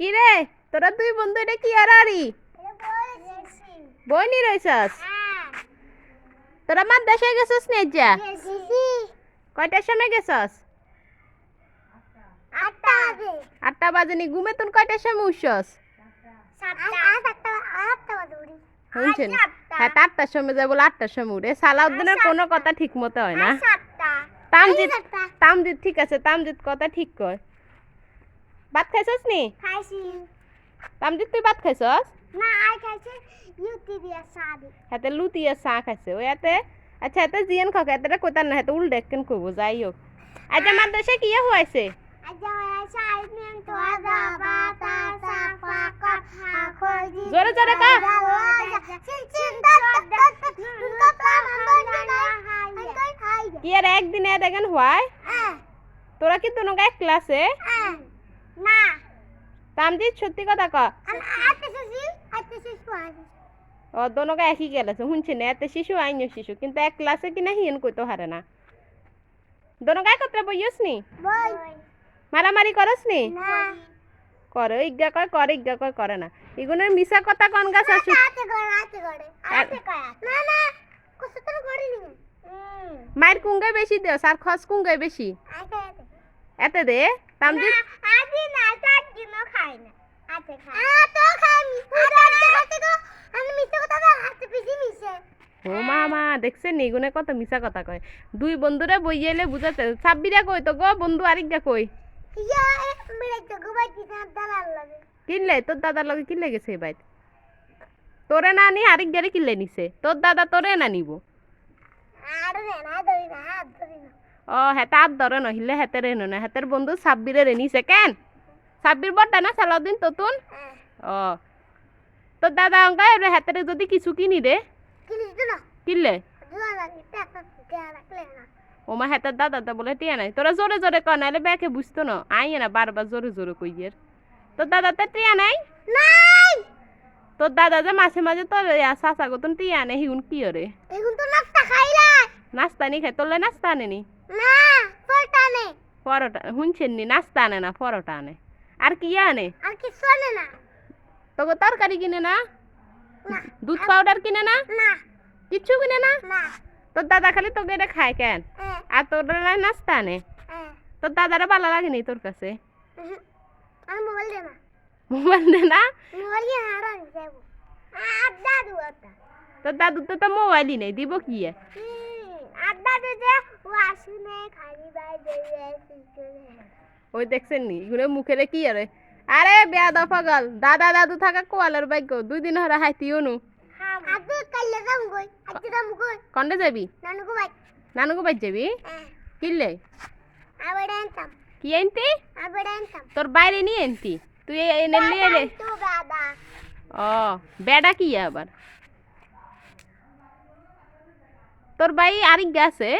কি রে তোরা দুই বন্ধু এটা কি আরি বই নি রইছস তোরা মাদ্রাসায় গেছস নে যা কয়টার সময় গেছস 8টা বাজে নি ঘুমে তুন কয়টার সময় উঠছস শুনছেন হ্যাঁ 8টার সময় যায় বলে 8টার সময় উঠে সালাউদ্দিনের কোনো কথা ঠিক মতো হয় না তামজিদ তামজিদ ঠিক আছে তামজিদ কথা ঠিক কয় ভাত খাইছস নি তামজিদ তুই ভাত খাইছস না আই খাইছে লুতি দিয়া সাদি হাতে লুতি আর চা খাইছে ওই হাতে আচ্ছা হাতে জিয়ান খাকে হাতে কইতার না হাতে উল্টা কেন কইব যাই হোক আচ্ছা মাদ্রাসা কি হইছে আজা হইছে আইমেন তো আদা বাতা সাফা কথা খজি জোরে জোরে কা চিন কি আর একদিনে দেখেন হয় তোরা কি তোনগা এক ক্লাসে না তামজিদ সত্যি কথা ক ও দোনোগা একই গেলেছে শুনছি না এতে শিশু আইন শিশু কিন্তু এক ক্লাসে কিনা হিয়েন কইতো হারে না দোনোগা একত্রে বইয়স নি মারামারি করস নি করে ইজ্ঞা কয় করে ইজ্ঞা কয় করে না এগুনের মিছা কথা কোন গাছ আছে মায়ের কুঙ্গাই বেশি দেও সার খস কুঙ্গাই বেশি এতে দে তামজিদ ও মামা দেখছেন নি গুনে কত মিছা কথা কয় দুই বন্ধুরে বইয়েলে বুঝাতে সাব্বিরা কই তো গো বন্ধু আরেকটা কই কিনলে তোর দাদার লগে কিনলে গেছে ভাই তোরে না নি আরেক গাড়ি কিনলে নিছে তোর দাদা তোরে না নিব ও হেতা হাত ধরে নহিলে হেতে রে না হেতের বন্ধু সাব্বিরে রে নিছে কেন সাব্বির বড়টা না সালাউদ্দিন তোতুন ও তোর দাদা অঙ্কায় হেতেরে যদি কিছু কিনি দে কিনলে ও মা হেতার দাদা তো বলে টিয়া নাই তোরা জোরে জোরে কর নাইলে ব্যাকে বুঝতো না আইয়ে না বারবার জোরে জোরে কইয়ের তোর দাদা তো টিয়া নাই তোর দাদা যে মাঝে মাঝে তোর চাচা গতন টিয়া নেই হিউন কি রে নাস্তা নি খাই তোরলে নাস্তা আনে নি পরোটা শুনছেন নি নাস্তা আনে না পরোটা আনে আর কি আনে তোকে তরকারি কিনে না দুধ পাউডার কিনে না কিচ্ছু কিনে না তোর দাদা খালি তোকে এটা খায় কেন আর তোর নাস্তা আনে তোর দাদারা ভালো লাগেনি তোর কাছে মোবাইল দে না তোর দাদু তো মোবাইলই নেই দিব কি ওই দেখছেন নি এগুলো মুখেরে কি আরে আরে বেয়া দফা গল দাদা দাদু থাকা কোয়ালের ভাগ্য 2 দিন হরে হাইতিও নু কন্ডে যাবি নানুগো বাইক যাবি কিনলে কি আনতি তোর বাইরে নিয়ে আনতি তুই এনে নিয়ে রে ও বেডা কি আবার তোর ভাই আরেক গেছে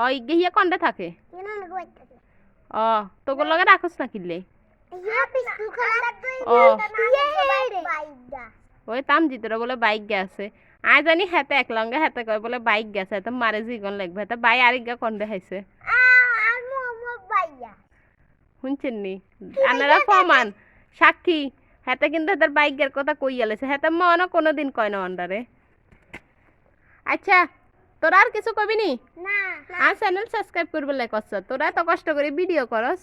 ও ইগে হিয়া কন্ডে থাকে ও তোর লগে রাখস না কিনলে ও ওই তামজিতরা বলে বাইক গেছে আই জানি হেতে এক লঙ্গে হেতে কয় বলে বাইক গেছে তো মারে জিগন লাগবে হেতে বাই আরেকগা কন্ডে হাইছে শুনছেন নি আনারা ফমান সাক্ষী হেতে কিন্তু হেতার বাইকের কথা কই আলেছে হেতে মনে কোনোদিন কয় না অন্ডারে আচ্ছা তোরা আর কিছু কবি নি আর চ্যানেল সাবস্ক্রাইব করবে লাইক করছ তোরা তো কষ্ট করে ভিডিও করস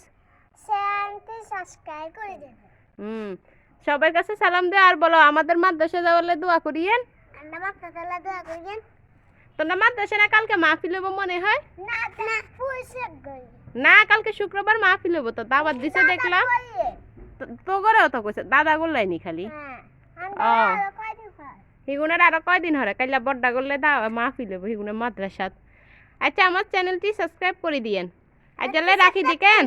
সবার কাছে সালাম দে আর বলো আমাদের মাদ্রাসা যাওয়ালে দোয়া করিয়েন তোমরা মাদ্রাসা না কালকে মাহফিল হবো মনে হয় না কালকে শুক্রবার মাহফিল হবো তো দাওয়াত দিছে দেখলাম তো করেও তো কইছে দাদা গোল্লাইনি খালি ও হিগুনের আরো কয়দিন হরে কাইলা বড়টা করলে মাহফিল হবো হিগুনের মাদ্রাসাত আচ্ছা আমার চ্যানেলটি সাবস্ক্রাইব করে দিয়েন আচ্ছা রাখি দি কেন